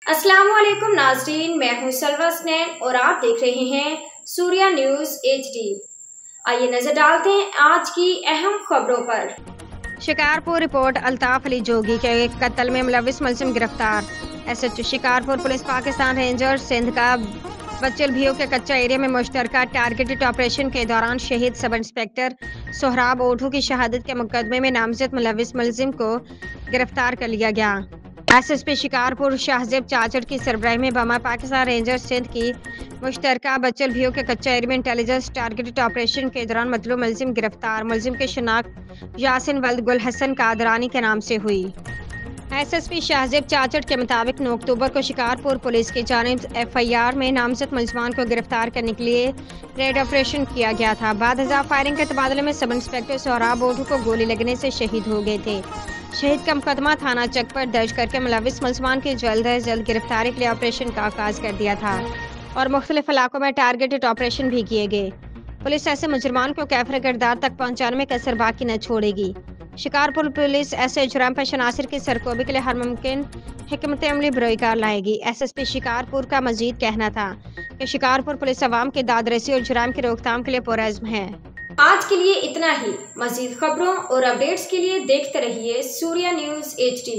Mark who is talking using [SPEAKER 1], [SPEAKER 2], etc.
[SPEAKER 1] अस्सलाम वालेकुम नाज़रीन, मैं हूं सलवा स्नैन और आप देख रहे हैं सूर्या न्यूज़ HD। आइए नजर डालते हैं आज की अहम खबरों पर।
[SPEAKER 2] शिकारपुर रिपोर्ट अल्ताफ अली जोगी के कत्ल में मुलविस मुलजिम गिरफ्तार। SHO Shikarpur police Pakistan ranger Sindh का बच्चल भीओ के कच्चा एरिया में मुश्तरका टारगेटेड ऑपरेशन के दौरान शहीद सब इंस्पेक्टर सोहराब ओढ़ू की शहादत के मुकदमे में नामजद मुलविस मुलजिम को गिरफ्तार कर लिया गया। SSP शिकारपुर शाहजेब चाचड़ की सरबराही में बमा पाकिस्तान रेंजर सिंध की मुश्तरका बच्चल भीओ के कच्चा एरिया में इंटेलिजेंस टारगेटेड ऑपरेशन के दौरान मतलूब मुलजिम गिरफ्तार। मुलजिम की शनाख्त यासिन वल्द गुल हसन कादरानी के नाम से हुई। SSP शाहजेब चाचड़ के मुताबिक 9 अक्टूबर को शिकारपुर पुलिस की जानिब FIR में नामजद मुलजमान को गिरफ्तार करने के लिए रेड ऑपरेशन किया गया था। बाद फायरिंग के तबादले में सब इंस्पेक्टर सोहराब ओढ़ू को गोली लगने से शहीद हो गए थे। शहीद का मुकदमा थाना चक पर दर्ज करके मुलविस मुलजमान की जल्द अज जल्द गिरफ्तारी के लिए ऑपरेशन का आगाज कर दिया था और मुख्तलिफ इलाकों में टारगेटेड ऑपरेशन भी किए गए। पुलिस ऐसे मुजरमान को कैफर किरदार तक पहुँचाने में कसर बाकी न छोड़ेगी। शिकारपुर पुलिस ऐसे जुर्म पेश अनासर की सरकोबी के लिए हर मुमकिन हिकमत अमली बरोकार लाएगी। SSP शिकारपुर का मजीद कहना था कि शिकारपुर पुलिस अवाम की दादरसी और जुर्म की रोकथाम के लिए पुरअज़्म है।
[SPEAKER 1] आज के लिए इतना ही। मजीद खबरों और अपडेट्स के लिए देखते रहिए सूर्या न्यूज़ HD।